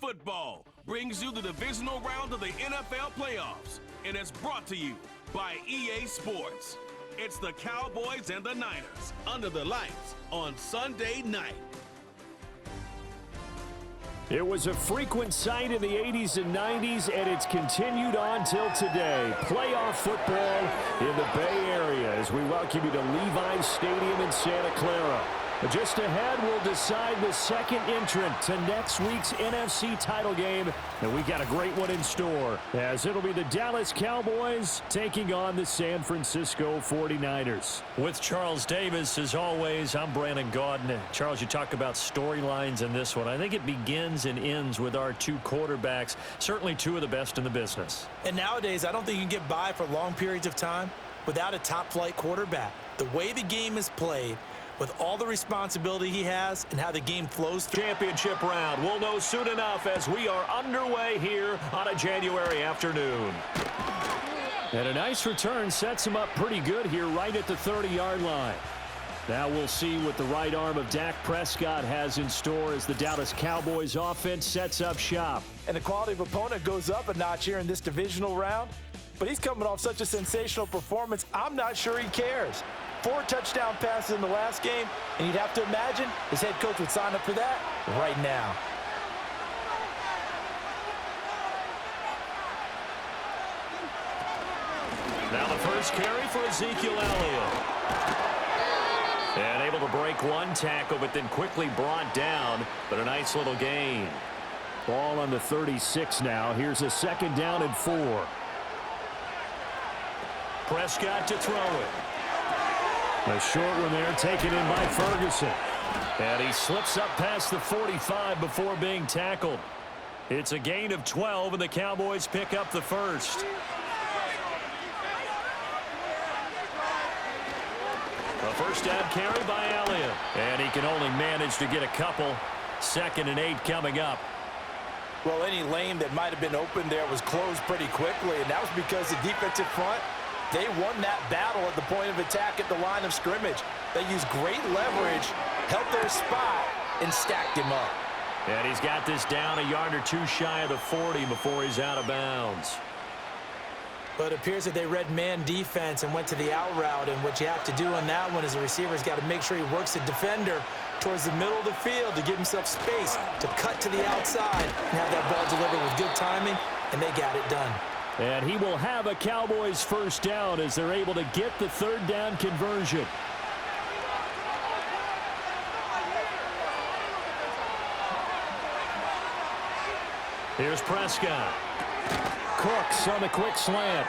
Football brings you the divisional round of the NFL playoffs, and it's brought to you by EA Sports. It's the Cowboys and the Niners under the lights on Sunday night. It was a frequent sight in the 80s and 90s, and it's continued on till today. Playoff football in the Bay Area as we welcome you to Levi's Stadium in Santa Clara. Just ahead, we'll decide the second entrant to next week's NFC title game, and we got a great one in store, as it'll be the Dallas Cowboys taking on the San Francisco 49ers. With Charles Davis, as always, I'm Brandon Gaudin. Charles, you talk about storylines in this one. I think it begins and ends with our two quarterbacks, certainly two of the best in the business. And nowadays, I don't think you can get by for long periods of time without a top-flight quarterback. The way the game is played, with all the responsibility he has and how the game flows through. Championship round. We'll know soon enough as we are underway here on a January afternoon. And a nice return sets him up pretty good here right at the 30-yard line. Now we'll see what the right arm of Dak Prescott has in store as the Dallas Cowboys offense sets up shop. And the quality of opponent goes up a notch here in this divisional round. But he's coming off such a sensational performance, I'm not sure he cares. 4 touchdown passes in the last game, and you'd have to imagine his head coach would sign up for that right now. Now the first carry for Ezekiel Elliott. And able to break one tackle, but then quickly brought down, but a nice little gain. Ball on the 36 now. Here's a second down and 4. Prescott to throw it. A short one there taken in by Ferguson. And he slips up past the 45 before being tackled. It's a gain of 12, and the Cowboys pick up the first. A first down carry by Elliott. And he can only manage to get a couple. 2nd and 8 coming up. Well, any lane that might have been open there was closed pretty quickly, and that was because the defensive front, they won that battle at the point of attack at the line of scrimmage. They used great leverage, held their spot, and stacked him up. And he's got this down a yard or two shy of the 40 before he's out of bounds. But it appears that they read man defense and went to the out route, and what you have to do on that one is the receiver's got to make sure he works the defender towards the middle of the field to give himself space to cut to the outside and have that ball delivered with good timing, and they got it done. And he will have a Cowboys first down as they're able to get the third down conversion. Here's Prescott. Cooks on the quick slant.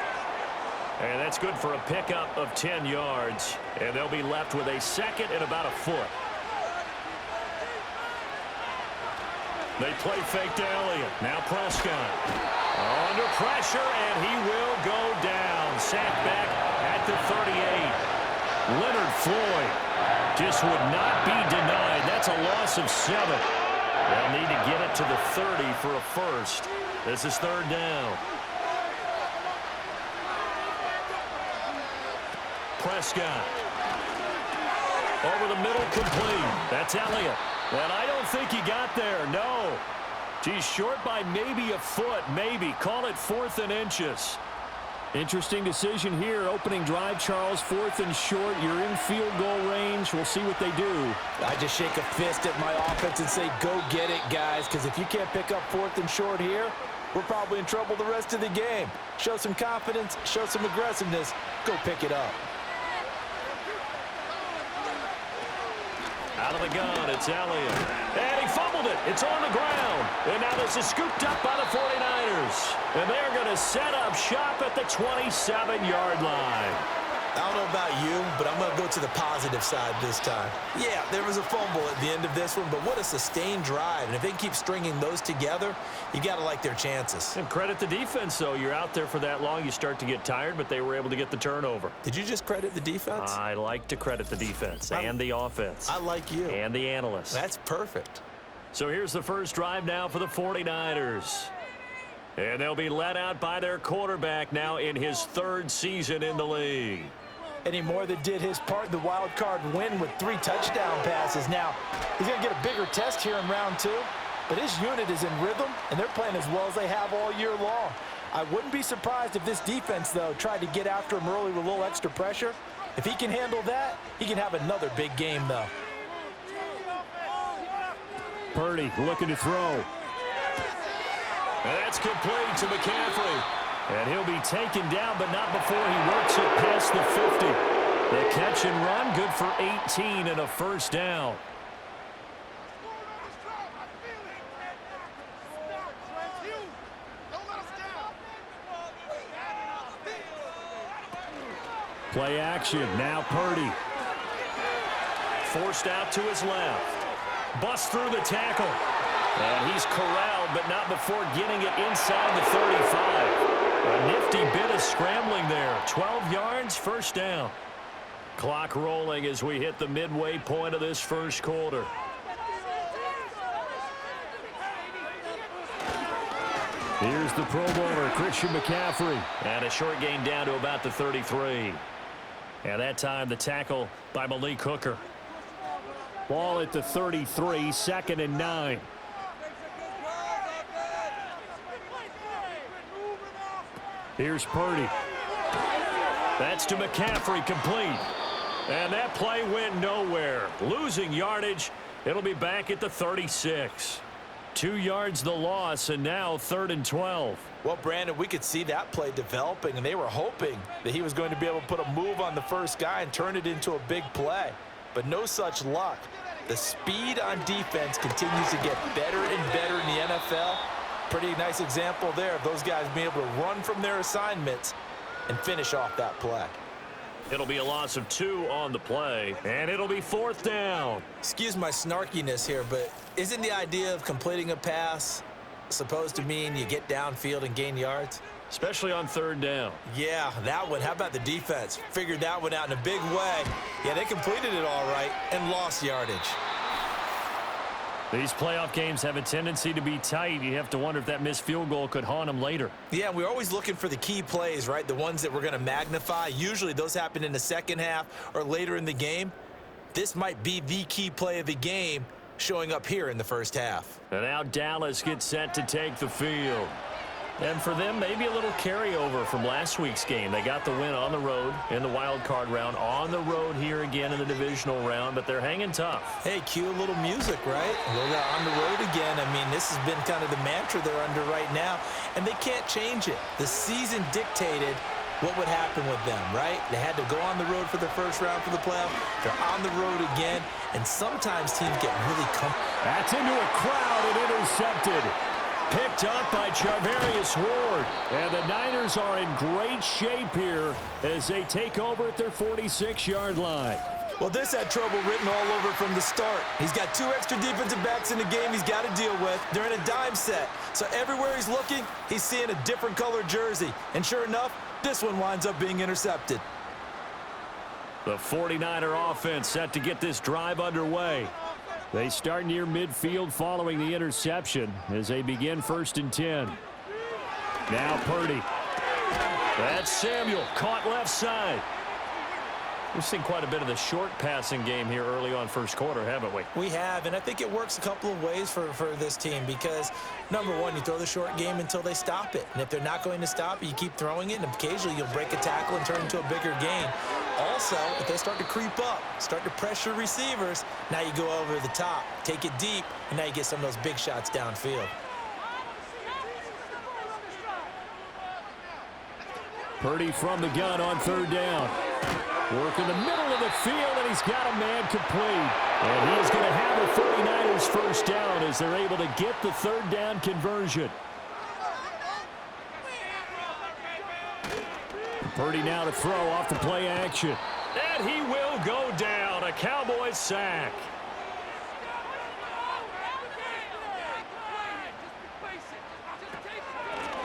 And that's good for a pickup of 10 yards. And they'll be left with a second and about a foot. They play fake to Elliott. Now Prescott. Under pressure, and he will go down. Sacked back at the 38. Leonard Floyd just would not be denied. That's a loss of 7. They'll need to get it to the 30 for a first. This is 3rd down. Prescott. Over the middle, complete. That's Elliott. And I don't think he got there, no. He's short by maybe a foot, maybe. Call it 4th and inches. Interesting decision here. Opening drive, Charles, 4th and short. You're in field goal range. We'll see what they do. I just shake a fist at my offense and say, go get it, guys, because if you can't pick up 4th and short here, we're probably in trouble the rest of the game. Show some confidence, show some aggressiveness, go pick it up. Out of the gun, it's Elliott. And he fumbled it. It's on the ground. And now this is scooped up by the 49ers. And they're going to set up shop at the 27-yard line. I don't know about you, but I'm going to go to the positive side this time. Yeah, there was a fumble at the end of this one, but what a sustained drive. And if they keep stringing those together, you got to like their chances. And credit the defense, though. You're out there for that long, you start to get tired, but they were able to get the turnover. Did you just credit the defense? I like to credit the defense and the offense. I like you. And the analysts. That's perfect. So here's the first drive now for the 49ers. And they'll be led out by their quarterback now in his 3rd season in the league. And he more than did his part in the wild card win with 3 touchdown passes. Now, he's going to get a bigger test here in round 2. but his unit is in rhythm, and they're playing as well as they have all year long. I wouldn't be surprised if this defense, though, tried to get after him early with a little extra pressure. If he can handle that, he can have another big game, though. Purdy looking to throw. And that's complete to McCaffrey. And he'll be taken down, but not before he works it past the 50. The catch and run, good for 18 and a first down. Play action. Now Purdy. Forced out to his left. Busts through the tackle. And he's corralled, but not before getting it inside the 35. A nifty bit of scrambling there. 12 yards, first down. Clock rolling as we hit the midway point of this first quarter. Here's the Pro Bowler, Christian McCaffrey. And a short gain down to about the 33. And that time the tackle by Malik Hooker. Ball at the 33, 2nd and 9. Here's Purdy. That's to McCaffrey, complete. And that play went nowhere. Losing yardage. It'll be back at the 36. 2 yards the loss, and now 3rd and 12. Well, Brandon, we could see that play developing, and they were hoping that he was going to be able to put a move on the first guy and turn it into a big play. But no such luck. The speed on defense continues to get better and better in the NFL. Pretty nice example there of those guys being able to run from their assignments and finish off that play. It'll be a loss of 2 on the play, and it'll be 4th down. Excuse my snarkiness here, but isn't the idea of completing a pass supposed to mean you get downfield and gain yards? Especially on 3rd down. Yeah, that one. How about the defense? Figured that one out in a big way. Yeah, they completed it all right and lost yardage. These playoff games have a tendency to be tight. You have to wonder if that missed field goal could haunt them later. Yeah, we're always looking for the key plays, right? The ones that we're going to magnify. Usually those happen in the second half or later in the game. This might be the key play of the game showing up here in the first half. And now Dallas gets set to take the field. And for them, maybe a little carryover from last week's game. They got the win on the road in the wild card round, on the road here again in the divisional round, but they're hanging tough. Hey, cue a little music, right? We're on the road again. I mean, this has been kind of the mantra they're under right now, and they can't change it. The season dictated what would happen with them, right? They had to go on the road for the first round for the playoff. They're on the road again, and sometimes teams get really comfortable. That's into a crowd and intercepted. Picked up by Charvarius Ward. And the Niners are in great shape here as they take over at their 46-yard line. Well, this had trouble written all over from the start. He's got 2 extra defensive backs in the game he's got to deal with. They're in a dime set. So everywhere he's looking, he's seeing a different color jersey. And sure enough, this one winds up being intercepted. The 49er offense set to get this drive underway. They start near midfield following the interception as they begin 1st and 10. Now Purdy. That's Samuel, caught left side. We've seen quite a bit of the short passing game here early on first quarter, haven't we? We have, and I think it works a couple of ways for this team because, number one, you throw the short game until they stop it. And if they're not going to stop it, you keep throwing it, and occasionally you'll break a tackle and turn into a bigger gain. Also, if they start to creep up, start to pressure receivers, now you go over the top, take it deep, and now you get some of those big shots downfield. Purdy from the gun on 3rd down. Work in the middle of the field, and he's got a man complete. And he is going to have the 49ers first down as they're able to get the 3rd down conversion. Purdy now to throw off the play action. And he will go down. A Cowboys sack.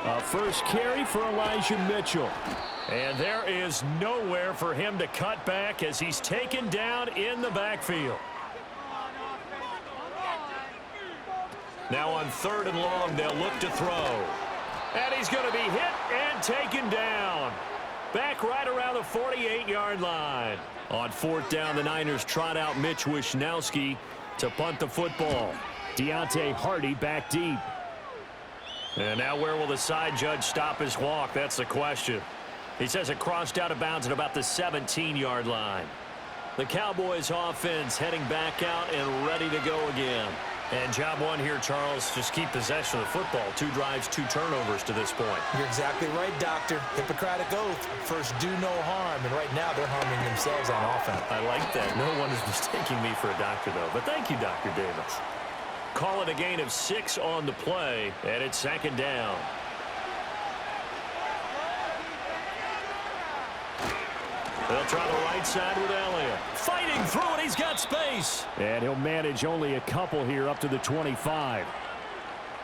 A first carry for Elijah Mitchell. And there is nowhere for him to cut back as he's taken down in the backfield. Now on 3rd and long, they'll look to throw. And he's going to be hit and taken down. Back right around the 48-yard line. On 4th down, the Niners trot out Mitch Wishnowski to punt the football. Deontay Hardy back deep. And now where will the side judge stop his walk? That's the question. He says it crossed out of bounds at about the 17-yard line. The Cowboys offense heading back out and ready to go again. And job one here, Charles, just keep possession of the football. 2 drives, 2 turnovers to this point. You're exactly right, Doctor. Hippocratic oath. First, do no harm. And right now, they're harming themselves on offense. I like that. No one is mistaking me for a doctor, though. But thank you, Dr. Davis. Call it a gain of 6 on the play, and it's 2nd down. They'll try the right side with Elliott. Fighting through it. He's got space. And he'll manage only a couple here up to the 25.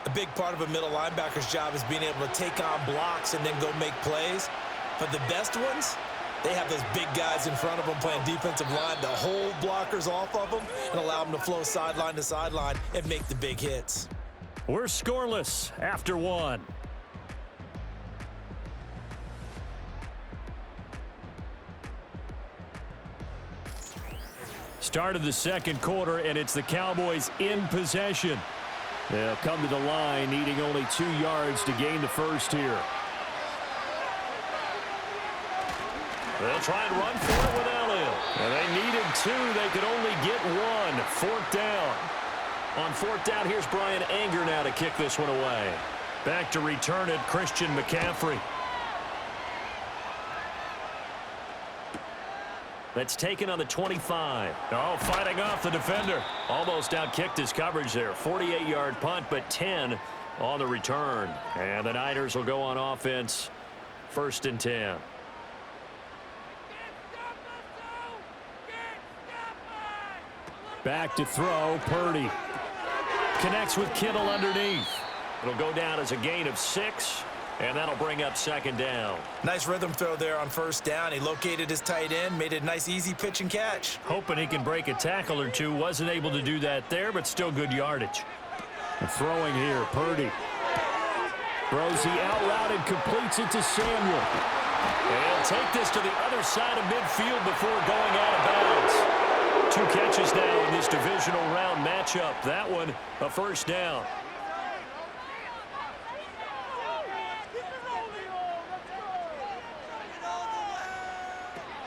A big part of a middle linebacker's job is being able to take on blocks and then go make plays. But the best ones, they have those big guys in front of them playing defensive line to hold blockers off of them and allow them to flow sideline to sideline and make the big hits. We're scoreless after 1. Start of the 2nd quarter, and it's the Cowboys in possession. They'll come to the line, needing only 2 yards to gain the first here. They'll try and run for it with Elliott. And they needed 2. They could only get 1. 4th down. On 4th down, here's Brian Anger now to kick this one away. Back to return it, Christian McCaffrey. That's taken on the 25. Oh, fighting off the defender. Almost outkicked his coverage there. 48-yard punt, but 10 on the return. And the Niners will go on offense. 1st and 10. Back to throw, Purdy. Connects with Kittle underneath. It'll go down as a gain of 6. And that'll bring up 2nd down. Nice rhythm throw there on 1st down. He located his tight end, made it a nice, easy pitch and catch. Hoping he can break a tackle or 2. Wasn't able to do that there, but still good yardage. Throwing here, Purdy. Throws the out route and completes it to Samuel. And he'll take this to the other side of midfield before going out of bounds. 2 catches now in this divisional round matchup. That one, a 1st down.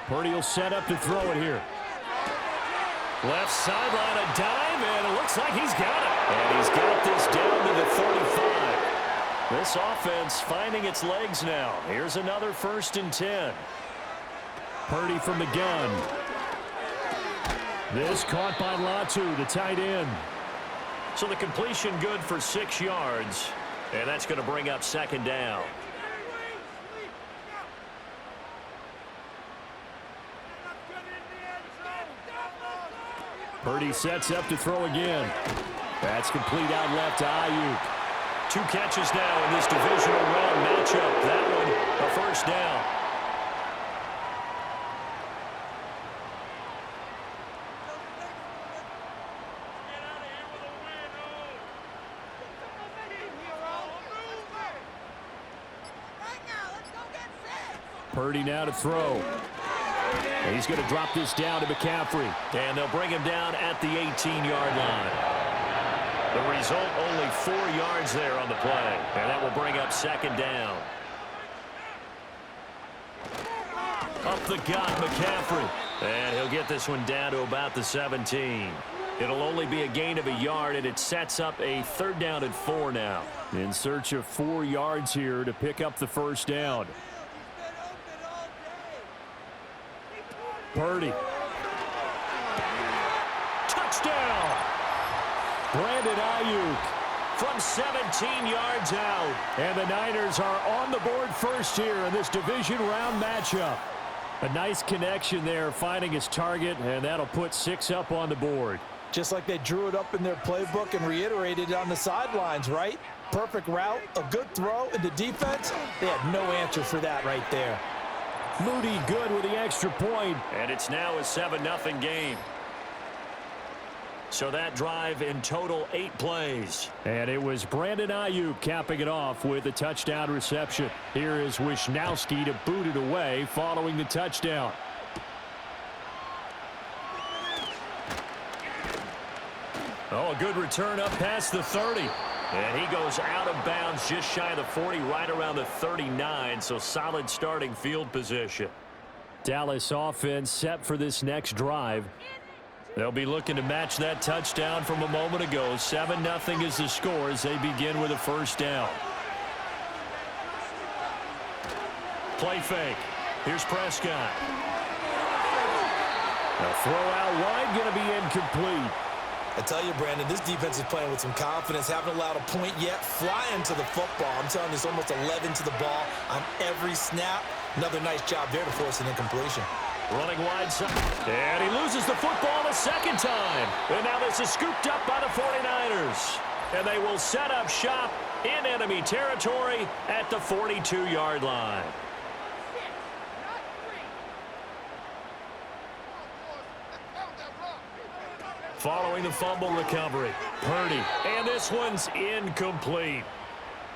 Purdy will set up to throw it here. Left sideline, a dive, and it looks like he's got it. And he's got this down to the 35. This offense finding its legs now. Here's another 1st and 10. Purdy from the gun. This caught by Latu, the tight end. So the completion good for 6 yards. And that's going to bring up 2nd down. Purdy sets up to throw again. That's complete out left to Ayuk. 2 catches now in this divisional round matchup. That one, a 1st down. Purdy now to throw. And he's going to drop this down to McCaffrey. And they'll bring him down at the 18-yard line. The result, only 4 yards there on the play. And that will bring up 2nd down. Up the gut, McCaffrey. And he'll get this one down to about the 17. It'll only be a gain of a yard, and it sets up a 3rd down and 4 now. In search of 4 yards here to pick up the 1st down. Purdy. Touchdown! Brandon Ayuk from 17 yards out. And the Niners are on the board first here in this division round matchup. A nice connection there, finding his target, and that'll put 6 up on the board. Just like they drew it up in their playbook and reiterated it on the sidelines, right? Perfect route, a good throw, and the defense, they had no answer for that right there. Moody good with the extra point. And it's now a 7-0 game. So that drive in total 8 plays. And it was Brandon Ayuk capping it off with a touchdown reception. Here is Wisnowski to boot it away following the touchdown. Oh, a good return up past the 30. And he goes out of bounds just shy of the 40, right around the 39, so solid starting field position. Dallas offense set for this next drive. They'll be looking to match that touchdown from a moment ago. 7-0 is the score as they begin with a first down. Play fake. Here's Prescott. A throw out wide, going to be incomplete. I tell you, Brandon, this defense is playing with some confidence. Haven't allowed a point yet. Flying to the football. I'm telling you, it's almost 11 to the ball on every snap. Another nice job there to force an incompletion. Running wide side. And he loses the football a second time. And now this is scooped up by the 49ers. And they will set up shop in enemy territory at the 42-yard line. Following the fumble recovery, Purdy. And this one's incomplete.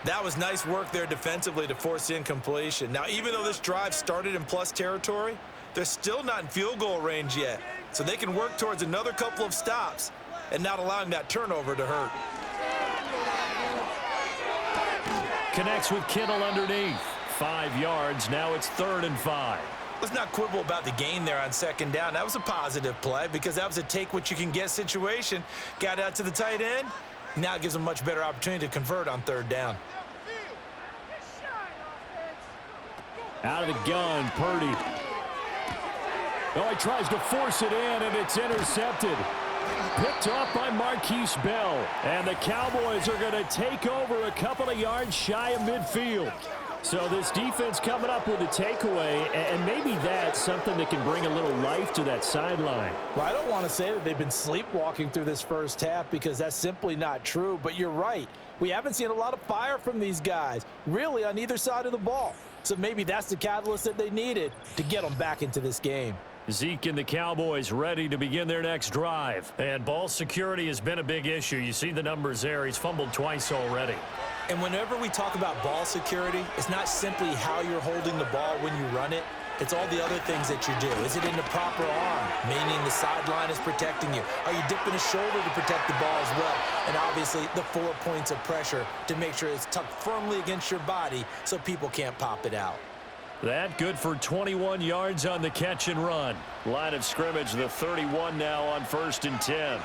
That was nice work there defensively to force incompletion. Now, even though this drive started in plus territory, they're still not in field goal range yet. So they can work towards another couple of stops and not allowing that turnover to hurt. Connects with Kittle underneath. 5 yards. Now it's 3rd and 5. Let's not quibble about the gain there on second down. That was a positive play because that was a take-what-you-can-get situation. Got out to the tight end. Now it gives them a much better opportunity to convert on 3rd down. Out of the gun, Purdy. Oh, he tries to force it in, and it's intercepted. Picked off by Marquise Bell. And the Cowboys are going to take over a couple of yards shy of midfield. So this defense coming up with a takeaway, and maybe that's something that can bring a little life to that sideline. Well, I don't want to say that they've been sleepwalking through this first half because that's simply not true, but you're right. We haven't seen a lot of fire from these guys, really on either side of the ball. So maybe that's the catalyst that they needed to get them back into this game. Zeke and the Cowboys ready to begin their next drive. And ball security has been a big issue. You see the numbers there. He's fumbled twice already. And whenever we talk about ball security, it's not simply how you're holding the ball when you run it. It's all the other things that you do. Is it in the proper arm, meaning the sideline is protecting you? Are you dipping a shoulder to protect the ball as well? And obviously the 4 points of pressure to make sure it's tucked firmly against your body so people can't pop it out. That good for 21 yards on the catch and run. Line of scrimmage, the 31 now on 1st and 10.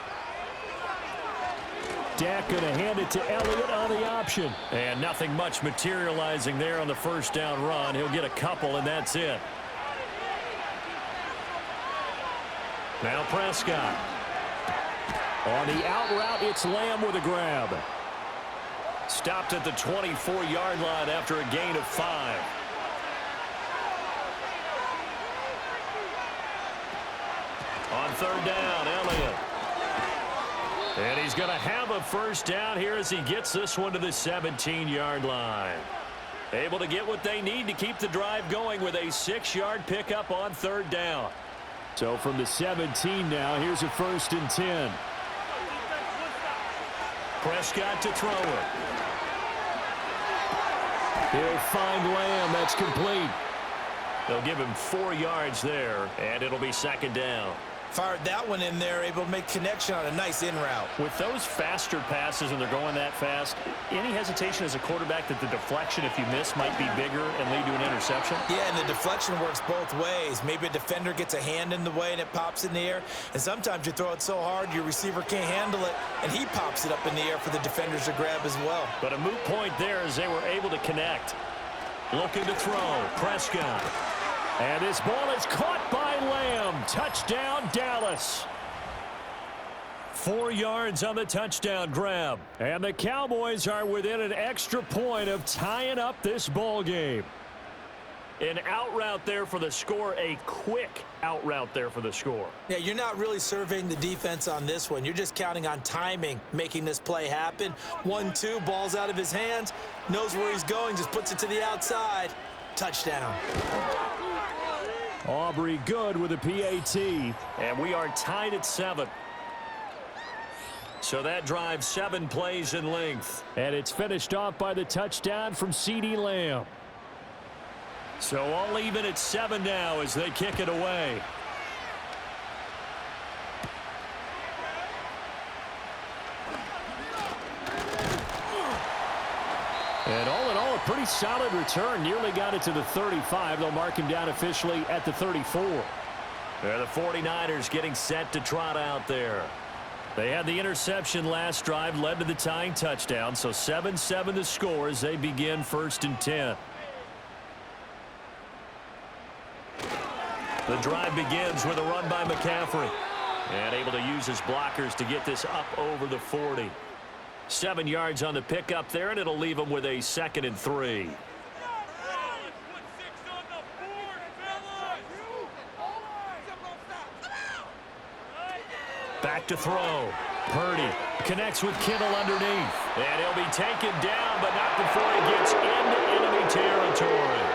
Dak going to hand it to Elliott on the option. And nothing much materializing there on the first down run. He'll get a couple, and that's it. Now Prescott. On the out route, it's Lamb with a grab. Stopped at the 24-yard line after a gain of 5. On 3rd down, Elliott. And he's going to have a first down here as he gets this one to the 17-yard line. Able to get what they need to keep the drive going with a 6-yard pickup on 3rd down. So from the 17 now, here's a 1st and 10. Prescott to throw it. He'll find Lamb. That's complete. They'll give him 4 yards there, and it'll be 2nd down. Fired that one in there, able to make connection on a nice in route. With those faster passes and they're going that fast, any hesitation as a quarterback that the deflection, if you miss, might be bigger and lead to an interception? Yeah, and the deflection works both ways. Maybe a defender gets a hand in the way and it pops in the air. And sometimes you throw it so hard your receiver can't handle it, and he pops it up in the air for the defenders to grab as well. But a moot point there as they were able to connect. Looking to throw, Prescott. And this ball is caught by Lamb. Touchdown, Dallas. 4 yards on the touchdown grab. And the Cowboys are within an extra point of tying up this ball game. An out route there for the score, a quick out route there for the score. Yeah, you're not really surveying the defense on this one. You're just counting on timing, making this play happen. 1-2, ball's out of his hands, knows where he's going, just puts it to the outside. Touchdown. Aubrey good with a PAT. And we are tied at 7. So that drive 7 plays in length. And it's finished off by the touchdown from CeeDee Lamb. So all even at 7 now as they kick it away. And all in all, a pretty solid return. Nearly got it to the 35. They'll mark him down officially at the 34. The 49ers getting set to trot out there. They had the interception last drive, led to the tying touchdown. So 7-7 the score as they begin 1st and 10. The drive begins with a run by McCaffrey. And able to use his blockers to get this up over the 40. 7 yards on the pickup there, and it'll leave him with a 2nd and 3. Back to throw. Purdy connects with Kittle underneath. And he'll be taken down, but not before he gets into enemy territory.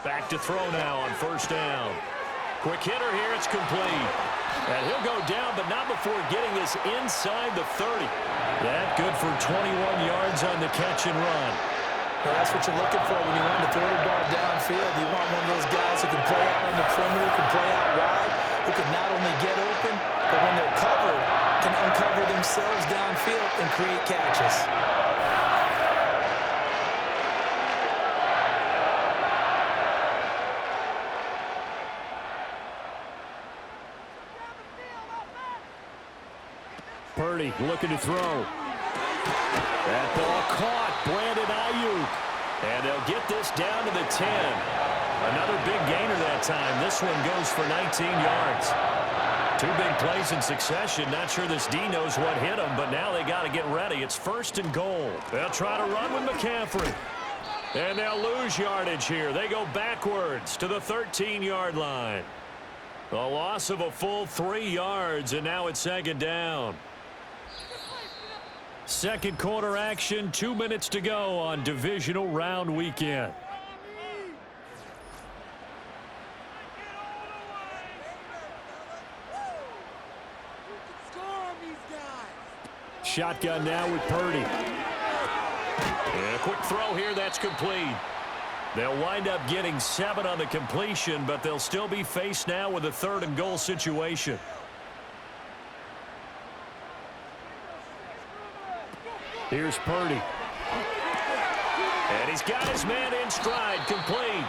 Back to throw now on 1st down. Quick hitter here, it's complete. And he'll go down, but not before getting this inside the 30. That good for 21 yards on the catch and run. Well, that's what you're looking for when you want to throw the ball downfield. You want one of those guys who can play out on the perimeter, can play out wide, who can not only get open, but when they're covered, can uncover themselves downfield and create catches. Purdy looking to throw. That ball caught. Brandon Ayuk. And they'll get this down to the 10. Another big gainer that time. This one goes for 19 yards. 2 big plays in succession. Not sure this D knows what hit him, but now they got to get ready. It's 1st and goal. They'll try to run with McCaffrey. And they'll lose yardage here. They go backwards to the 13-yard line. A loss of a full 3 yards, and now it's 2nd down. Second quarter action, 2 minutes to go on divisional round weekend. Shotgun now with Purdy. And a quick throw here, that's complete. They'll wind up getting 7 on the completion, but they'll still be faced now with a 3rd and goal situation. Here's Purdy. And he's got his man in stride, complete.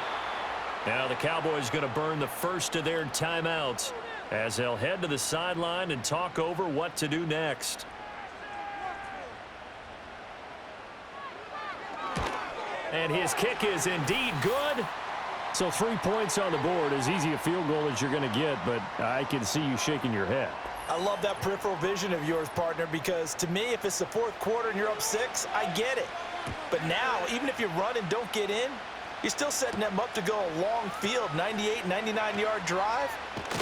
Now the Cowboys going to burn the first of their timeouts as they'll head to the sideline and talk over what to do next. And his kick is indeed good. So 3 points on the board, as easy a field goal as you're going to get, but I can see you shaking your head. I love that peripheral vision of yours, partner, because to me, if it's the 4th quarter and you're up 6, I get it. But now, even if you run and don't get in, you're still setting them up to go a long field, 98, 99-yard drive.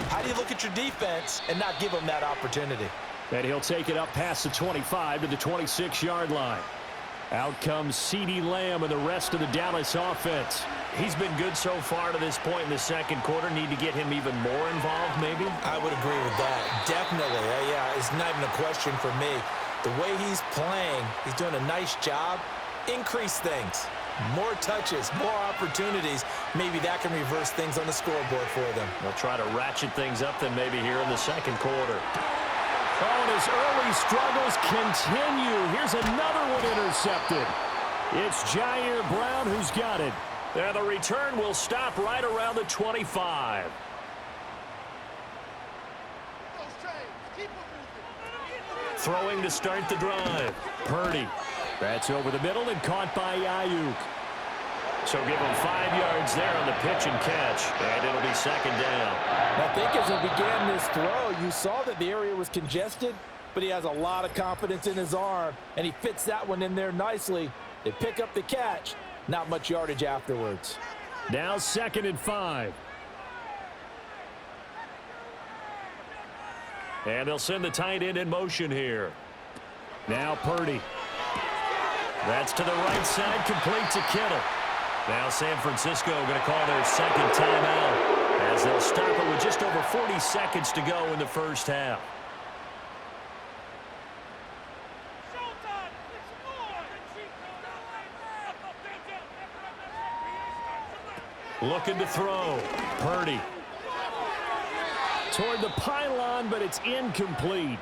How do you look at your defense and not give them that opportunity? And he'll take it up past the 25 to the 26-yard line. Out comes CeeDee Lamb and the rest of the Dallas offense. He's been good so far to this point in the second quarter. Need to get him even more involved, maybe? I would agree with that. Definitely. Yeah, it's not even a question for me. The way he's playing, he's doing a nice job. Increase things. More touches, more opportunities. Maybe that can reverse things on the scoreboard for them. They'll try to ratchet things up then maybe here in the second quarter. Oh, and his early struggles continue. Here's another one intercepted. It's Jair Brown who's got it. Now the return will stop right around the 25. Throwing to start the drive. Purdy. That's over the middle and caught by Ayuk. So give him 5 yards there on the pitch and catch, and it'll be 2nd down. I think as he began this throw, you saw that the area was congested, but he has a lot of confidence in his arm, and he fits that one in there nicely. They pick up the catch. Not much yardage afterwards. Now 2nd and 5. And they'll send the tight end in motion here. Now Purdy. That's to the right side, complete to Kittle. Now San Francisco going to call their 2nd timeout as they'll stop it with just over 40 seconds to go in the first half. Looking to throw. Purdy. toward the pylon, but it's incomplete.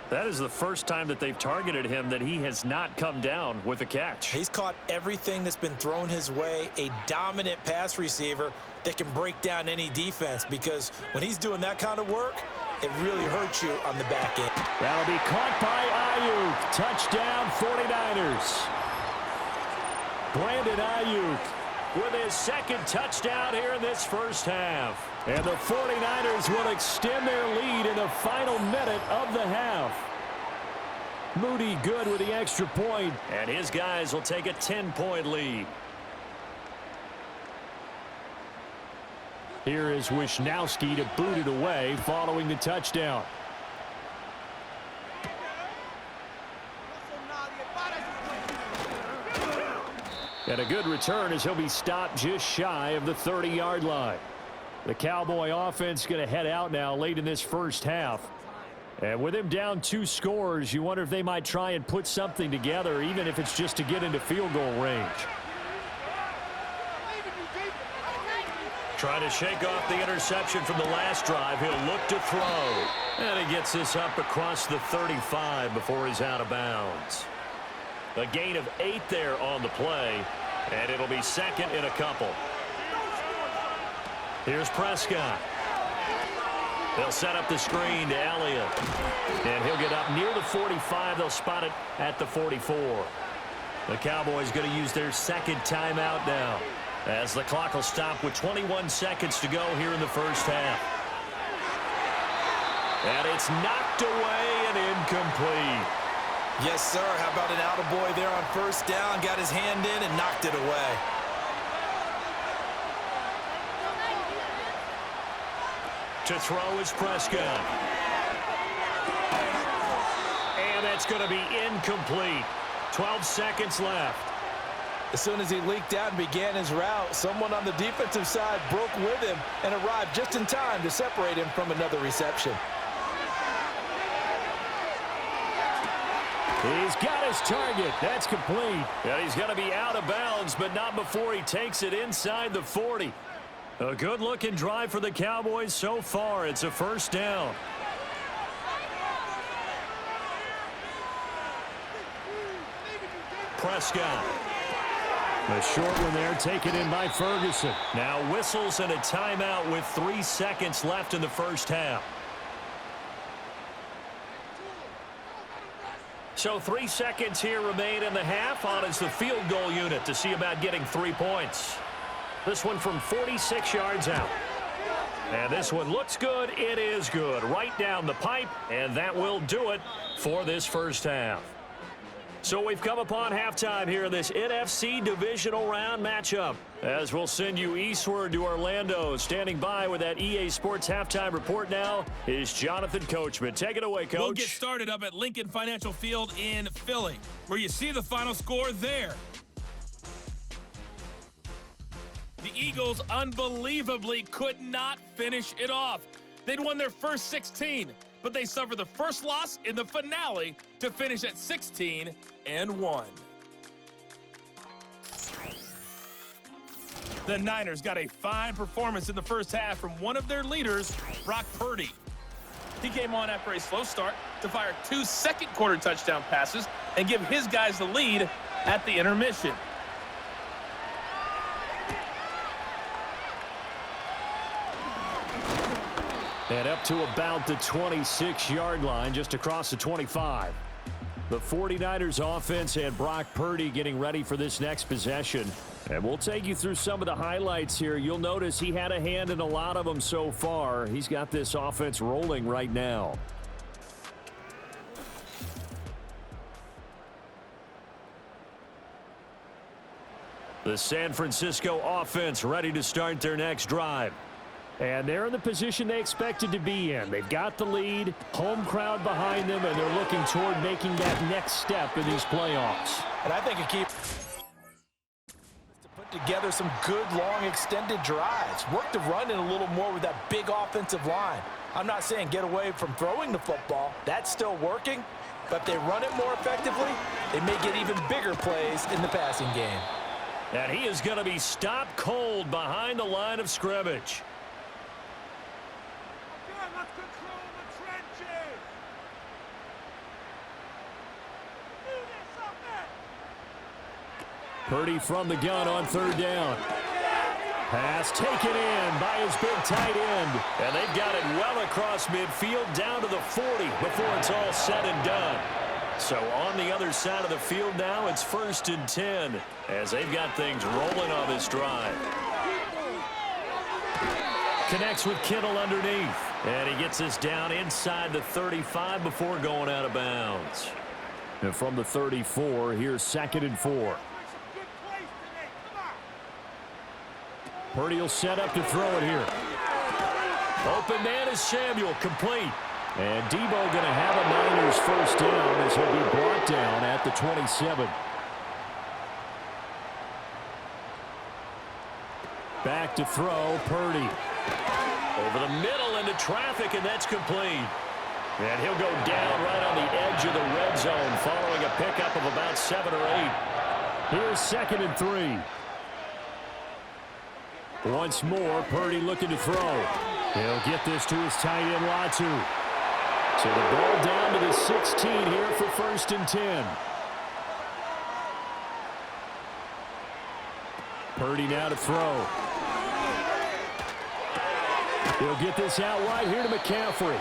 That is the first time that they've targeted him that he has not come down with a catch. He's caught everything that's been thrown his way, a dominant pass receiver that can break down any defense, because when he's doing that kind of work, it really hurts you on the back end. That'll be caught by Ayuk. Touchdown, 49ers. Brandon Ayuk with his second touchdown here in this first half. And the 49ers will extend their lead in the final minute of the half. Moody good with the extra point. And his guys will take a 10-point lead. Here is Wisnowski to boot it away following the touchdown. And a good return as he'll be stopped just shy of the 30-yard line. The Cowboy offense going to head out now late in this first half. And with him down 2 scores, you wonder if they might try and put something together, even if it's just to get into field goal range. Trying to shake off the interception from the last drive. He'll look to throw. And he gets this up across the 35 before he's out of bounds. A gain of 8 there on the play. And it'll be second in a couple. Here's Prescott. They'll set up the screen to Elliott. And he'll get up near the 45. They'll spot it at the 44. The Cowboys going to use their second timeout now, as the clock will stop with 21 seconds to go here in the first half. And it's knocked away and incomplete. Yes, sir. How about an attaboy there on first down? Got his hand in and knocked it away. To throw is Prescott. And that's going to be incomplete. 12 seconds left. As soon as he leaked out and began his route, someone on the defensive side broke with him and arrived just in time to separate him from another reception. He's got his target. That's complete. Yeah, he's going to be out of bounds, but not before he takes it inside the 40. A good-looking drive for the Cowboys so far. It's a first down. Prescott. A short one there taken in by Ferguson. Now whistles and a timeout with 3 seconds left in the first half. So 3 seconds here remain in the half. On is the field goal unit to see about getting 3 points. This one from 46 yards out. And this one looks good. It is good. Right down the pipe. And that will do it for this first half. So we've come upon halftime here in this NFC Divisional Round matchup, as we'll send you eastward to Orlando. Standing by with that EA Sports Halftime Report now is Jonathan Coachman. Take it away, Coach. We'll get started up at Lincoln Financial Field in Philly, where you see the final score there. The Eagles unbelievably could not finish it off. They'd won their first 16, but they suffered the first loss in the finale to finish at 16-1. The Niners got a fine performance in the first half from one of their leaders, Brock Purdy. He came on after a slow start to fire 2 second-quarter touchdown passes and give his guys the lead at the intermission. And up to about the 26-yard line, just across the 25. The 49ers offense and Brock Purdy getting ready for this next possession. And we'll take you through some of the highlights here. You'll notice he had a hand in a lot of them so far. He's got this offense rolling right now. The San Francisco offense ready to start their next drive. And they're in the position they expected to be in. They've got the lead, home crowd behind them, and they're looking toward making that next step in these playoffs. And I think a key to put together some good, long, extended drives. Work the run in a little more with that big offensive line. I'm not saying get away from throwing the football. That's still working. But if they run it more effectively, they may get even bigger plays in the passing game. And he is going to be stopped cold behind the line of scrimmage. Purdy from the gun on third down. Pass taken in by his big tight end. And they've got it well across midfield down to the 40 before it's all said and done. So on the other side of the field now, it's 1st and 10 as they've got things rolling on this drive. Connects with Kittle underneath. And he gets us down inside the 35 before going out of bounds. And from the 34, here's 2nd and 4. Purdy will set up to throw it here. Open man is Samuel, complete. And Debo going to have a Niners first down as he'll be brought down at the 27. Back to throw, Purdy. Over the middle into traffic, and that's complete. And he'll go down right on the edge of the red zone following a pickup of about 7 or 8. Here's 2nd and 3. Once more, Purdy looking to throw. He'll get this to his tight end, Latu. So the ball down to the 16 here for 1st and 10. Purdy now to throw. He'll get this out wide here to McCaffrey.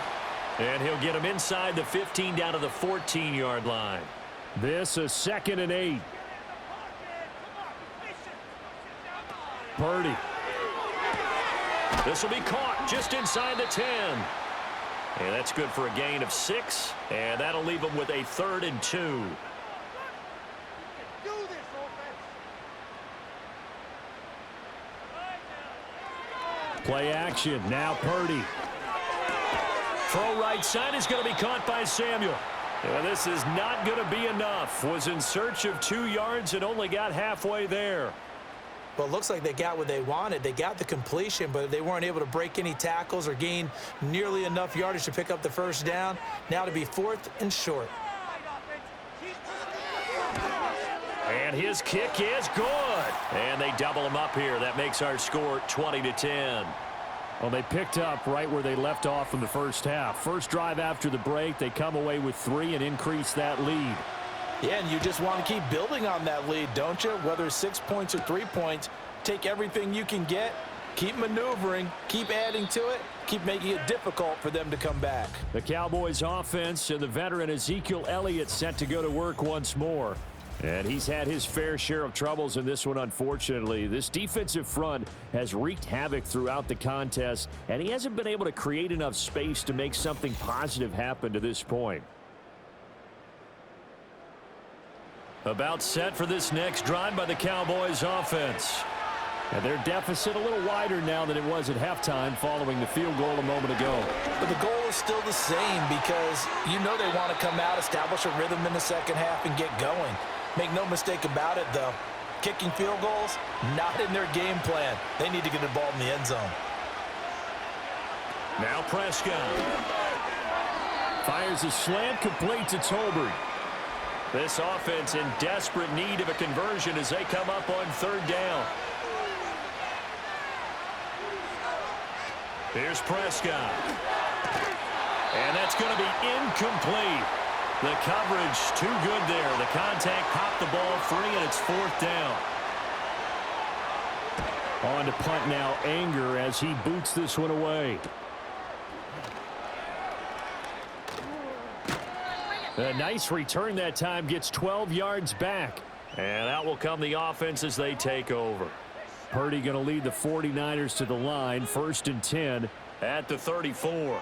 And he'll get him inside the 15 down to the 14-yard line. This is 2nd and 8. Purdy. This will be caught just inside the 10. And that's good for a gain of 6. And that'll leave him with a 3rd and 2. Play action. Now Purdy. Throw right side is going to be caught by Samuel. And this is not going to be enough. Was in search of 2 yards and only got halfway there. Well, it looks like they got what they wanted. They got the completion, but they weren't able to break any tackles or gain nearly enough yardage to pick up the first down. Now to be 4th and short. And his kick is good. And they double him up here. That makes our score 20-10. Well, they picked up right where they left off in the first half. First drive after the break, they come away with 3 and increase that lead. Yeah, and you just want to keep building on that lead, don't you? Whether it's 6 points or 3 points, take everything you can get, keep maneuvering, keep adding to it, keep making it difficult for them to come back. The Cowboys offense and the veteran Ezekiel Elliott set to go to work once more. And he's had his fair share of troubles in this one, unfortunately. This defensive front has wreaked havoc throughout the contest, and he hasn't been able to create enough space to make something positive happen to this point. About set for this next drive by the Cowboys offense. And their deficit a little wider now than it was at halftime following the field goal a moment ago. But the goal is still the same because you know they want to come out, establish a rhythm in the second half, and get going. Make no mistake about it, though. Kicking field goals, not in their game plan. They need to get the ball in the end zone. Now Prescott. Fires a slant, complete to Tolbert. This offense in desperate need of a conversion as they come up on 3rd down. Here's Prescott. And that's going to be incomplete. The coverage too good there. The contact popped the ball free, and it's 4th down. On to punt now, Anger as he boots this one away. A nice return that time, gets 12 yards back. And out will come the offense as they take over. Purdy going to lead the 49ers to the line, 1st and 10. At the 34.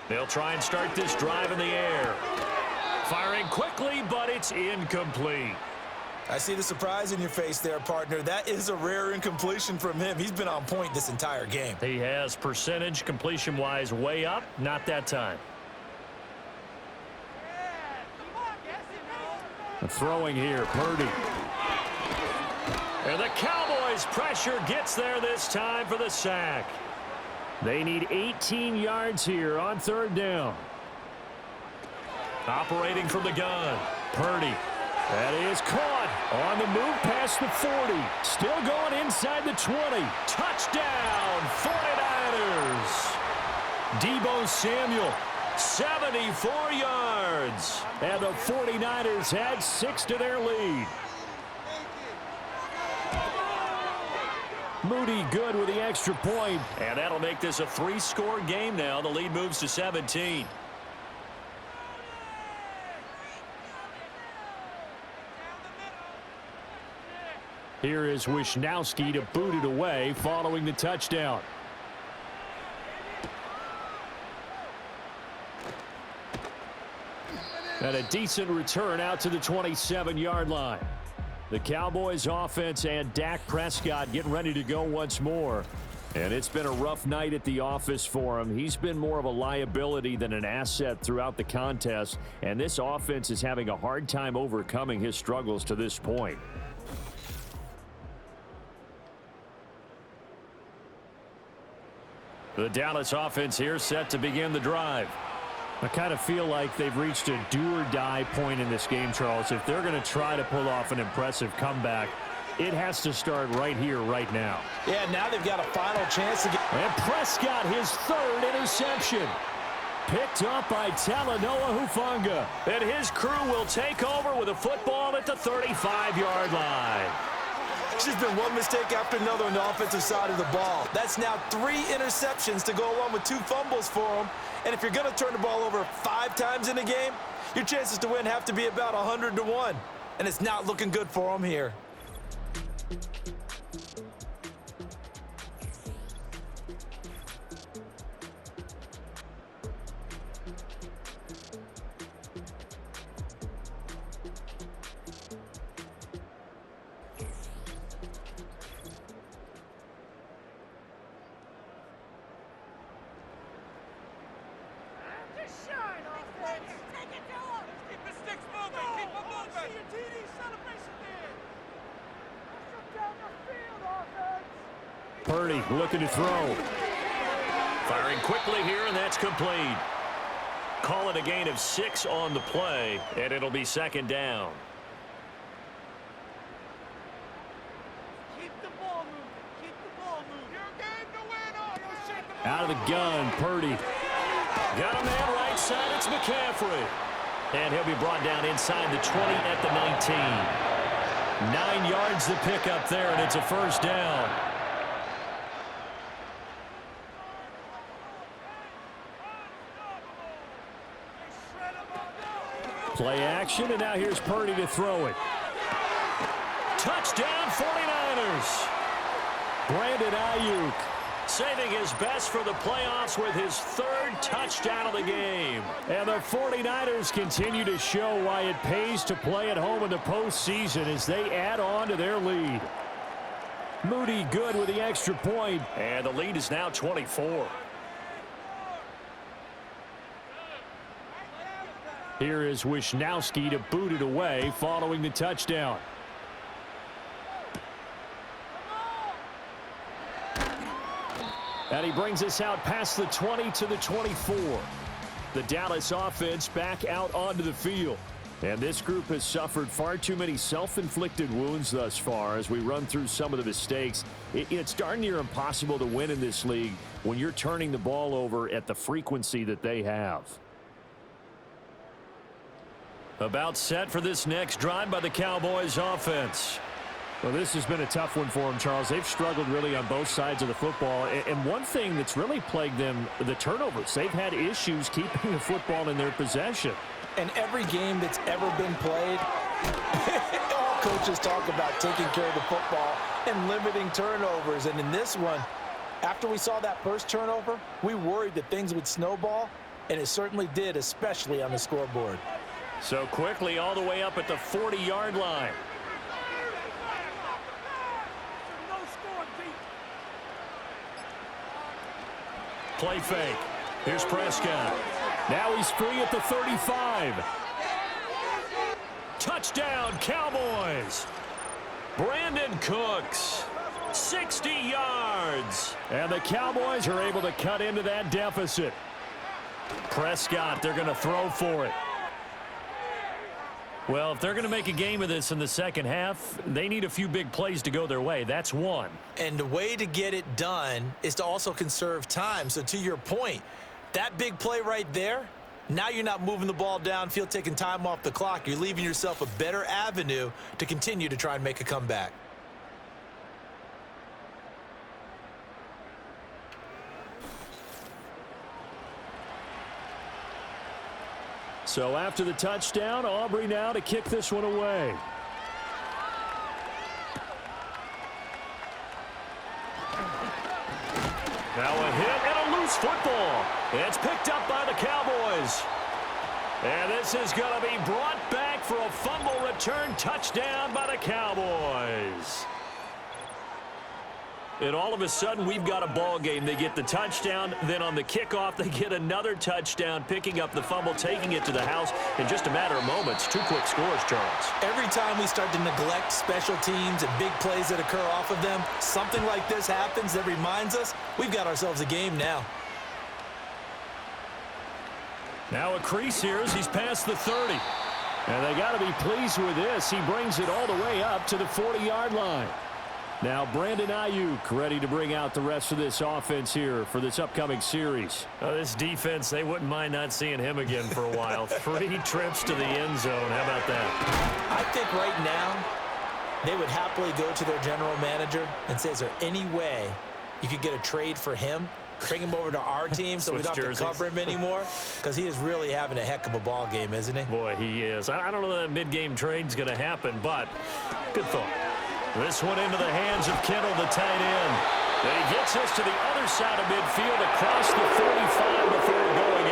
They'll try and start this drive in the air. Firing quickly, but it's incomplete. I see the surprise in your face there, partner. That is a rare incompletion from him. He's been on point this entire game. He has percentage completion-wise way up. Not that time. Throwing here, Purdy. And the Cowboys pressure gets there this time for the sack. They need 18 yards here on 3rd down. Operating from the gun, Purdy. That is caught on the move past the 40. Still going inside the 20. Touchdown, 49ers. Debo Samuel 74 yards. And the 49ers had 6 to their lead. Moody good with the extra point. And that'll make this a 3-score game now. The lead moves to 17. Here is Wisnowski to boot it away following the touchdown. And a decent return out to the 27-yard line. The Cowboys offense and Dak Prescott getting ready to go once more. And it's been a rough night at the office for him. He's been more of a liability than an asset throughout the contest. And this offense is having a hard time overcoming his struggles to this point. The Dallas offense here set to begin the drive. I kind of feel like they've reached a do-or-die point in this game, Charles. If they're going to try to pull off an impressive comeback, it has to start right here, right now. Yeah, now they've got a final chance to get... And Prescott, his 3rd interception. Picked up by Talanoa Hufanga. And his crew will take over with a football at the 35-yard line. It's just been one mistake after another on the offensive side of the ball. That's now 3 interceptions to go along with 2 fumbles for them. And if you're going to turn the ball over 5 times in a game, your chances to win have to be about 100 to 1. And it's not looking good for them here. Purdy looking to throw. Firing quickly here, and that's complete. Call it a gain of 6 on the play, and it'll be 2nd down. Keep the ball moving. Keep the ball moving. Your game to win. Out of the gun, Purdy. Got a man right side. It's McCaffrey. And he'll be brought down inside the 20 at the 19. 9 yards to pick up there, and it's a 1st down. Play action, and now here's Purdy to throw it. Touchdown 49ers. Brandon Ayuk. Saving his best for the playoffs with his 3rd touchdown of the game. And the 49ers continue to show why it pays to play at home in the postseason as they add on to their lead. Moody good with the extra point. And the lead is now 24. Here is Wisnowski to boot it away following the touchdown. And he brings us out past the 20 to the 24. The Dallas offense back out onto the field. And this group has suffered far too many self-inflicted wounds thus far as we run through some of the mistakes. It's darn near impossible to win in this league when you're turning the ball over at the frequency that they have. About set for this next drive by the Cowboys offense. Well, this has been a tough one for them, Charles. They've struggled really on both sides of the football. And one thing that's really plagued them, the turnovers. They've had issues keeping the football in their possession. And every game that's ever been played, all coaches talk about taking care of the football and limiting turnovers. And in this one, after we saw that first turnover, we worried that things would snowball, and it certainly did, especially on the scoreboard. So quickly all the way up at the 40-yard line. Play fake. Here's Prescott. Now he's free at the 35. Touchdown, Cowboys. Brandon Cooks, 60 yards. And the Cowboys are able to cut into that deficit. Prescott, they're going to throw for it. Well, if they're going to make a game of this in the second half, they need a few big plays to go their way. That's one. And the way to get it done is to also conserve time. So to your point, that big play right there, Now you're not moving the ball downfield, taking time off the clock. You're leaving yourself a better avenue to continue to try and make a comeback. So after the touchdown, Aubrey now to kick this one away. Now a hit and a loose football. It's picked up by the Cowboys. And this is going to be brought back for a fumble return touchdown by the Cowboys. And all of a sudden, we've got a ball game. They get the touchdown. Then on the kickoff, they get another touchdown, picking up the fumble, taking it to the house in just a matter of moments. 2 quick scores, Charles. Every time we start to neglect special teams and big plays that occur off of them, something like this happens that reminds us we've got ourselves a game now. Now a crease here as he's past the 30. And they got to be pleased with this. He brings it all the way up to the 40-yard line. Now Brandon Ayuk ready to bring out the rest of this offense here for this upcoming series. This defense, they wouldn't mind not seeing him again for a while. 3 trips to the end zone. How about that? I think right now they would happily go to their general manager and say, is there any way you could get a trade for him? Bring him over to our team so we don't have to cover him anymore? Because he is really having a heck of a ball game, isn't he? Boy, he is. I don't know that mid-game trade's going to happen, but good thought. This one into the hands of Kittle, the tight end. And he gets us to the other side of midfield across the 45 before going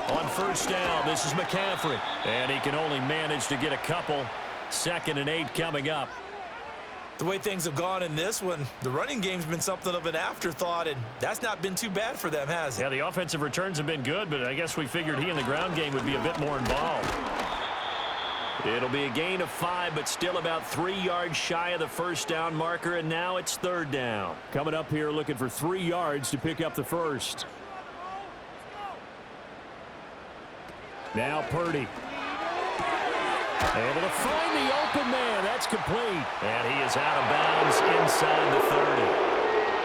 out. On first down, this is McCaffrey. And he can only manage to get a couple. 2nd and 8 coming up. The way things have gone in this one, the running game's been something of an afterthought, and that's not been too bad for them, has it? Yeah, the offensive returns have been good, but I guess we figured he in the ground game would be a bit more involved. It'll be a gain of 5, but still about 3 yards shy of the first down marker, and now it's 3rd down. Coming up here looking for 3 yards to pick up the first. Now Purdy. Able to find the open man. That's complete. And he is out of bounds inside the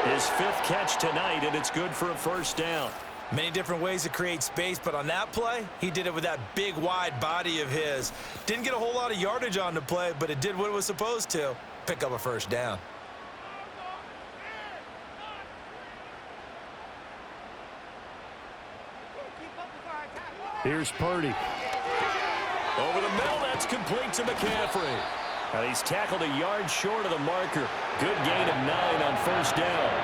30. His 5th catch tonight, and it's good for a first down. Many different ways to create space, but on that play, he did it with that big, wide body of his. Didn't get a whole lot of yardage on the play, but it did what it was supposed to. Pick up a first down. Here's Purdy. Over the middle, that's complete to McCaffrey. And he's tackled a yard short of the marker. Good gain of 9 on first down.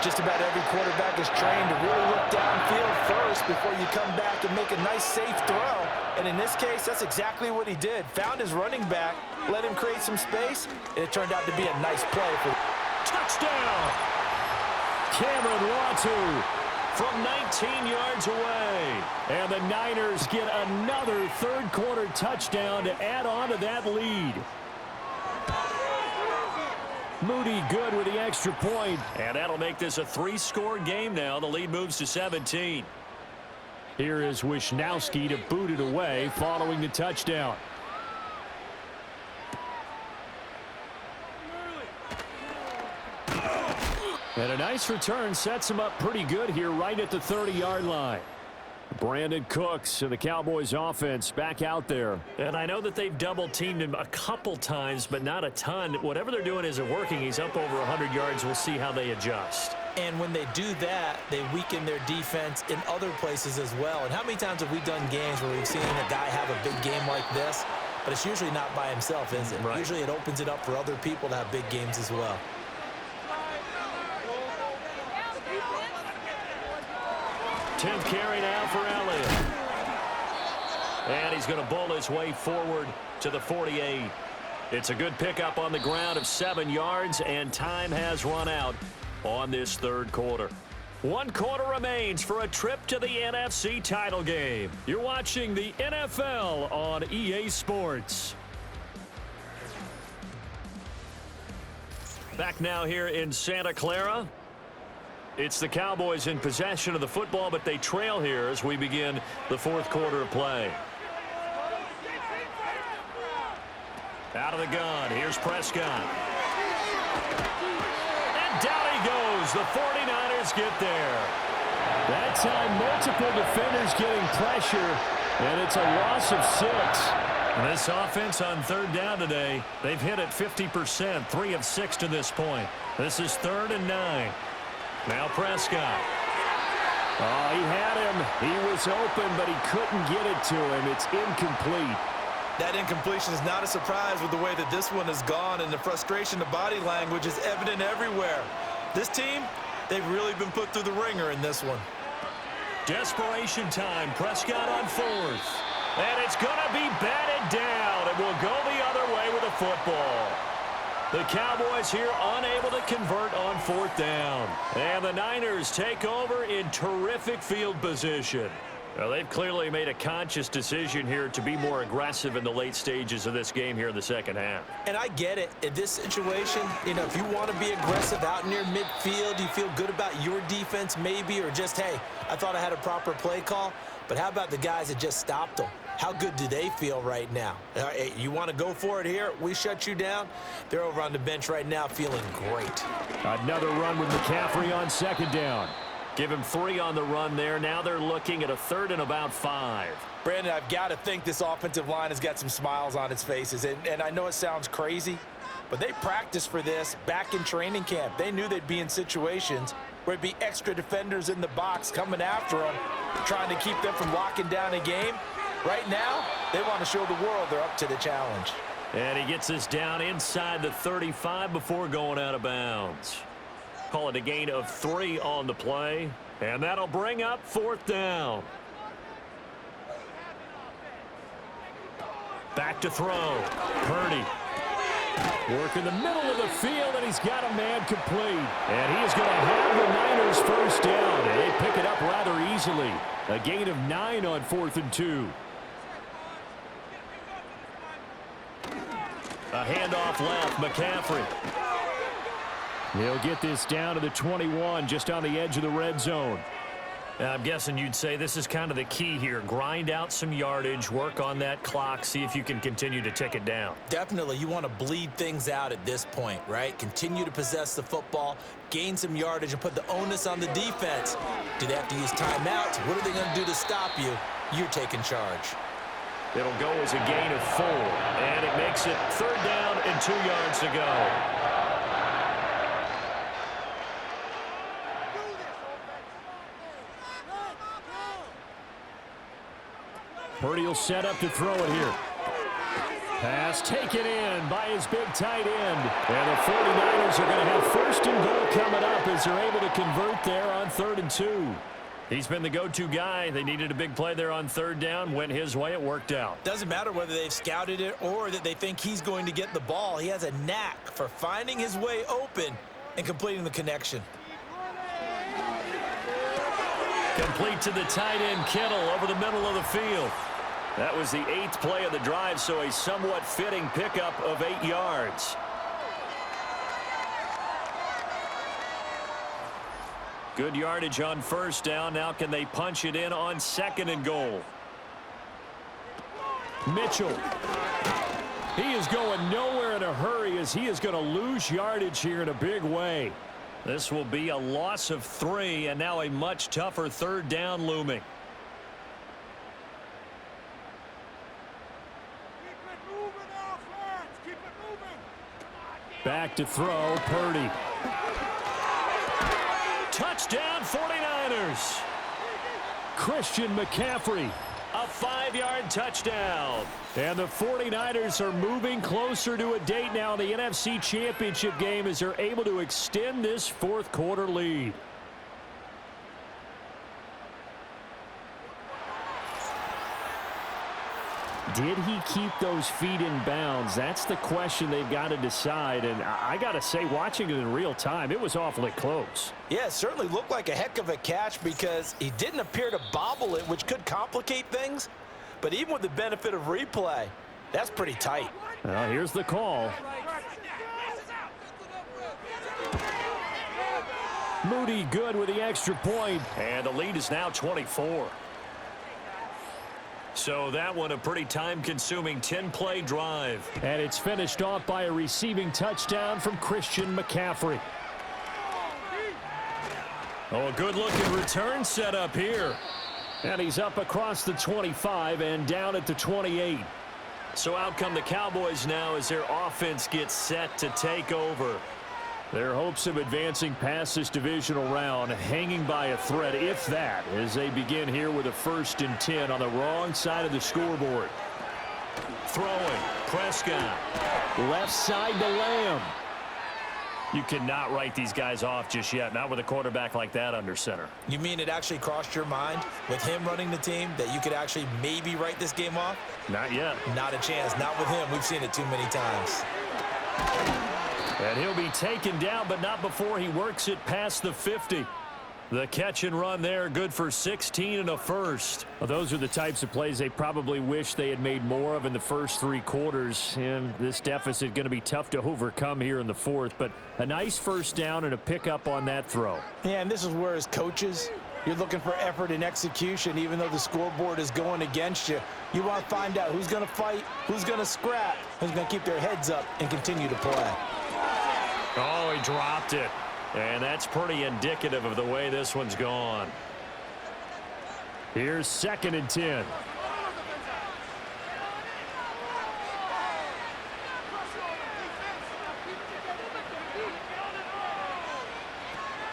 Just about every quarterback is trained to really look downfield first before you come back and make a nice, safe throw. And in this case, that's exactly what he did. Found his running back, let him create some space, and it turned out to be a nice play for touchdown. Cameron Latu from 19 yards away. And the Niners get another 3rd quarter touchdown to add on to that lead. Moody good with the extra point. And that'll make this a 3-score game now. The lead moves to 17. Here is Wisnowski to boot it away following the touchdown. And a nice return sets him up pretty good here right at the 30-yard line. Brandon Cooks and the Cowboys offense back out there. And I know that they've double-teamed him a couple times, but not a ton. Whatever they're doing isn't working. He's up over 100 yards. We'll see how they adjust. And when they do that, they weaken their defense in other places as well. And how many times have we done games where we've seen a guy have a big game like this? But it's usually not by himself, is it? Right. Usually it opens it up for other people to have big games as well. Tenth carry now for Elliott. And he's going to bowl his way forward to the 48. It's a good pickup on the ground of 7 yards, and time has run out on this 3rd quarter. 1 quarter remains for a trip to the NFC title game. You're watching the NFL on EA Sports. Back now here in Santa Clara. It's the Cowboys in possession of the football, but they trail here as we begin the 4th quarter of play. Out of the gun, here's Prescott. and down he goes. The 49ers get there. That time, multiple defenders getting pressure, and it's a loss of 6. And this offense on third down today, they've hit it 50%, 3 of 6 to this point. This is 3rd and 9. Now Prescott. Oh, he had him. He was open, but he couldn't get it to him. It's incomplete. That incompletion is not a surprise with the way that this one has gone, and the frustration, the body language is evident everywhere. This team, they've really been put through the ringer in this one. Desperation time. Prescott on 4th. And it's going to be batted down. It will go the other way with the football. The Cowboys here unable to convert on 4th down. And the Niners take over in terrific field position. Well, they've clearly made a conscious decision here to be more aggressive in the late stages of this game here in the second half. And I get it. In this situation, if you want to be aggressive out near midfield, you feel good about your defense maybe, or just, hey, I thought I had a proper play call. But how about the guys that just stopped them? How good do they feel right now? Hey, you want to go for it here? We shut you down? They're over on the bench right now feeling great. Another run with McCaffrey on 2nd down. Give him 3 on the run there. Now they're looking at a 3rd and about 5. Brandon, I've got to think this offensive line has got some smiles on its faces. And I know it sounds crazy, but they practiced for this back in training camp. They knew they'd be in situations where it'd be extra defenders in the box coming after them, trying to keep them from locking down a game. Right now, they want to show the world they're up to the challenge. And he gets this down inside the 35 before going out of bounds. Call it a gain of 3 on the play. And that'll bring up 4th down. Back to throw. Purdy. Work in the middle of the field, and he's got a man complete. And he is going to have the Niners 1st down. And they pick it up rather easily. A gain of 9 on 4th and 2. A handoff left. McCaffrey. He'll get this down to the 21, just on the edge of the red zone. I'm guessing you'd say this is kind of the key here. Grind out some yardage, work on that clock, see if you can continue to tick it down. Definitely, you want to bleed things out at this point, right? Continue to possess the football, gain some yardage, and put the onus on the defense. Do they have to use timeouts? What are they going to do to stop you? You're taking charge. It'll go as a gain of 4, and it makes it 3rd down and 2 yards to go. Purdy will set up to throw it here. Pass taken in by his big tight end. And the 49ers are going to have 1st and goal coming up as they're able to convert there on 3rd and 2. He's been the go-to guy. They needed a big play there on 3rd down. Went his way. It worked out. Doesn't matter whether they've scouted it or that they think he's going to get the ball. He has a knack for finding his way open and completing the connection. Complete to the tight end, Kittle, over the middle of the field. That was the 8th play of the drive, so a somewhat fitting pickup of 8 yards. Good yardage on 1st down. Now can they punch it in on 2nd and goal? Mitchell. He is going nowhere in a hurry as he is going to lose yardage here in a big way. This will be a loss of 3, and now a much tougher 3rd down looming. Back to throw, Purdy. Touchdown, 49ers. Christian McCaffrey. A 5-yard touchdown. And the 49ers are moving closer to a date now in the NFC Championship game as they're able to extend this 4th quarter lead. Did he keep those feet in bounds? That's the question they've got to decide. And I got to say, watching it in real time, it was awfully close. Yeah, it certainly looked like a heck of a catch because he didn't appear to bobble it, which could complicate things. But even with the benefit of replay, that's pretty tight. Well, here's the call. Moody good with the extra point. And the lead is now 24. So that one a pretty time-consuming 10-play drive. And it's finished off by a receiving touchdown from Christian McCaffrey. Oh, a good-looking return set up here. And he's up across the 25 and down at the 28. So out come the Cowboys now as their offense gets set to take over. Their hopes of advancing past this divisional round hanging by a thread, if that, as they begin here with a 1st and 10 on the wrong side of the scoreboard. Throwing, Prescott. Left side to Lamb. You cannot write these guys off just yet, not with a quarterback like that under center. You mean it actually crossed your mind with him running the team that you could actually maybe write this game off? Not yet. Not a chance. Not with him. We've seen it too many times. And he'll be taken down, but not before he works it past the 50. The catch and run there, good for 16 and a first. Well, those are the types of plays they probably wish they had made more of in the first 3 quarters. And this deficit going to be tough to overcome here in the 4th. But a nice first down and a pickup on that throw. Yeah, and this is where as coaches, you're looking for effort and execution. Even though the scoreboard is going against you, you want to find out who's going to fight, who's going to scrap, who's going to keep their heads up and continue to play. Oh, he dropped it. And that's pretty indicative of the way this one's gone. Here's 2nd and 10.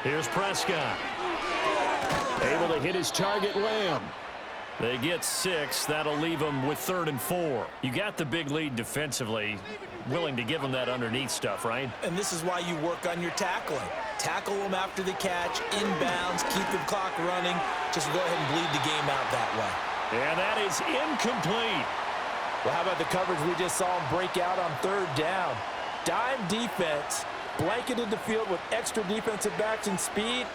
Here's Prescott. Able to hit his target, Lamb. They get 6. That'll leave them with 3rd and 4. You got the big lead defensively. Willing to give them that underneath stuff, right? And this is why you work on your tackling. Tackle them after the catch, inbounds, keep the clock running. Just go ahead and bleed the game out that way. And that is incomplete. Well, how about the coverage we just saw him break out on 3rd down? Dime defense, blanketed the field with extra defensive backs and speed,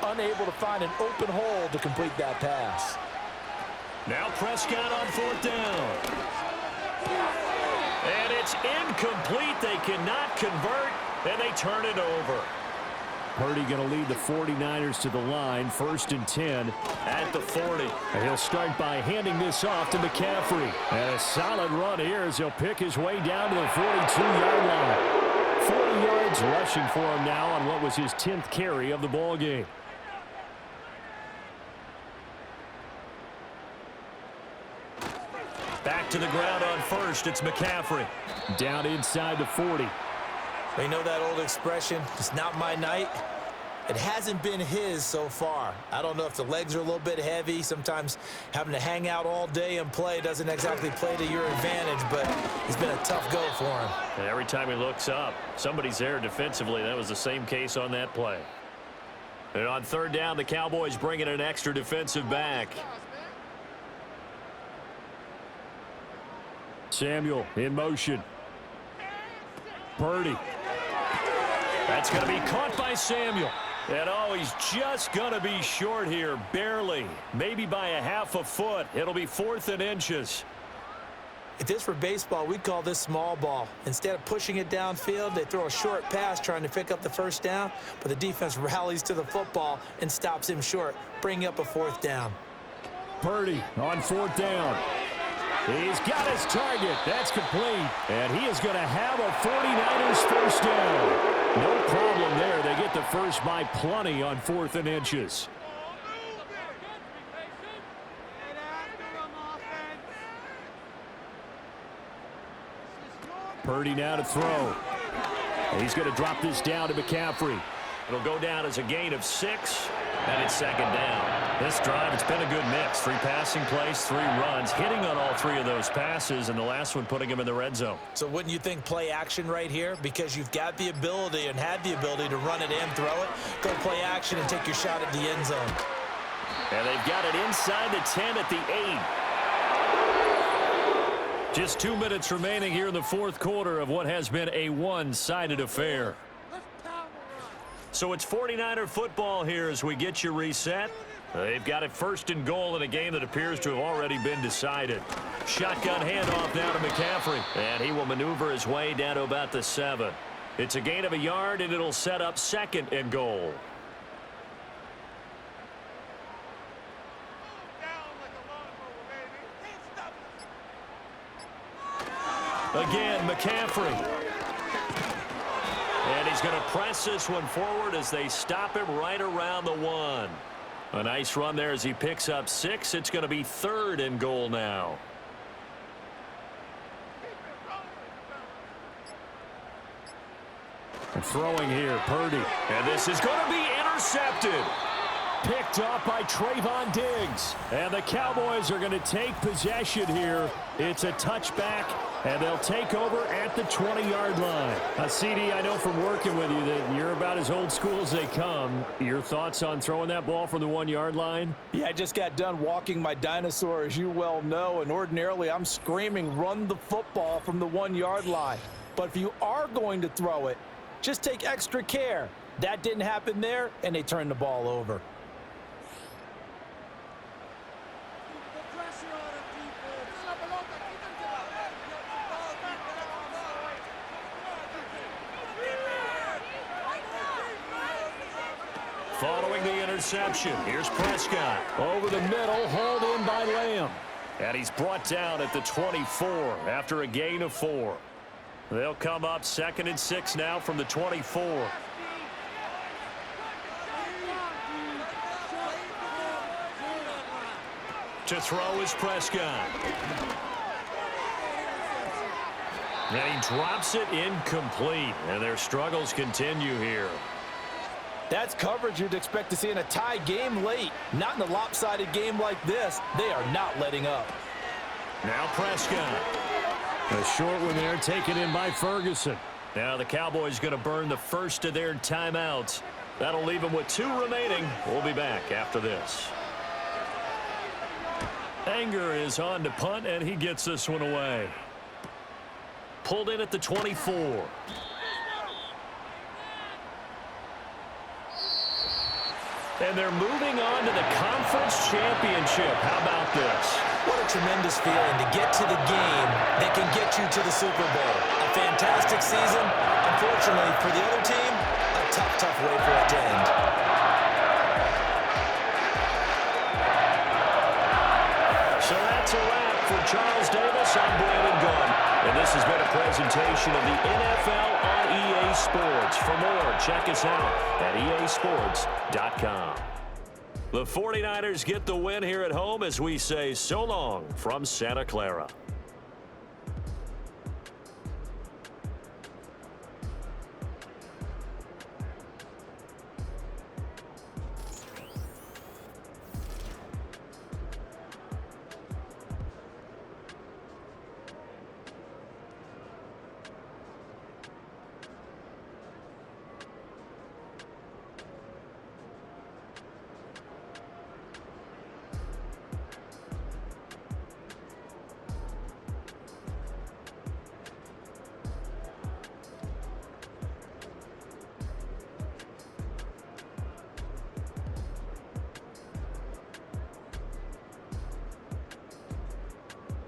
unable to find an open hole to complete that pass. Now Prescott on 4th down. And it's incomplete. They cannot convert, and they turn it over. Purdy going to lead the 49ers to the line, 1st and 10 at the 40. And he'll start by handing this off to McCaffrey. And a solid run here as he'll pick his way down to the 42-yard line. 40 yards rushing for him now on what was his 10th carry of the ball game. Back to the ground on 1st. It's McCaffrey. Down inside the 40. You know that old expression, it's not my night? It hasn't been his so far. I don't know if the legs are a little bit heavy. Sometimes having to hang out all day and play doesn't exactly play to your advantage, but it's been a tough go for him. And every time he looks up, somebody's there defensively. That was the same case on that play. And on 3rd down, the Cowboys bring in an extra defensive back. Samuel in motion. Purdy. That's going to be caught by Samuel. And oh, he's just going to be short here, barely. Maybe by a half a foot. It'll be 4th and inches. If this were baseball, we'd call this small ball. Instead of pushing it downfield, they throw a short pass trying to pick up the 1st down, but the defense rallies to the football and stops him short, bringing up a 4th down. Purdy on 4th down. He's got his target. That's complete. And he is going to have a 49ers 1st down. No problem there. They get the first by plenty on 4th and inches. Purdy now to throw. He's going to drop this down to McCaffrey. It'll go down as a gain of 6, and it's 2nd down. This drive, it's been a good mix. 3 passing plays, 3 runs, hitting on all 3 of those passes, and the last one putting him in the red zone. So wouldn't you think play action right here? Because you've got the ability and had the ability to run it and throw it. Go play action and take your shot at the end zone. And they've got it inside the 10 at the 8. Just 2 minutes remaining here in the 4th quarter of what has been a one-sided affair. So it's 49er football here as we get you reset. They've got it 1st and goal in a game that appears to have already been decided. Shotgun handoff now to McCaffrey. And he will maneuver his way down to about the 7. It's a gain of a yard, and it'll set up 2nd and goal. Again, McCaffrey. And he's going to press this one forward as they stop him right around the 1. A nice run there as he picks up 6. It's going to be 3rd and goal now. And throwing here, Purdy. And this is going to be intercepted. Picked up by Trayvon Diggs. And the Cowboys are going to take possession here. It's a touchback, and they'll take over at the 20-yard line. Now, CD, I know from working with you that you're about as old school as they come. Your thoughts on throwing that ball from the 1-yard line? Yeah, I just got done walking my dinosaur, as you well know, and ordinarily I'm screaming, run the football from the 1-yard line. But if you are going to throw it, just take extra care. That didn't happen there, and they turned the ball over. Following the interception, here's Prescott. Over the middle, hauled in by Lamb. And he's brought down at the 24 after a gain of 4. They'll come up 2nd and 6 now from the 24. To throw is Prescott. And he drops it incomplete. And their struggles continue here. That's coverage you'd expect to see in a tie game late. Not in a lopsided game like this. They are not letting up. Now Prescott. A short one there, taken in by Ferguson. Now the Cowboys going to burn the first of their timeouts. That'll leave them with 2 remaining. We'll be back after this. Anger is on to punt, and he gets this one away. Pulled in at the 24. And they're moving on to the conference championship. How about this? What a tremendous feeling to get to the game that can get you to the Super Bowl. A fantastic season. Unfortunately for the other team, a tough way for it to end. So that's a wrap for Charles Davis. I'm Brandon Gunn. And this has been a presentation of the NFL on EA Sports. For more, check us out at easports.com. The 49ers get the win here at home as we say so long from Santa Clara.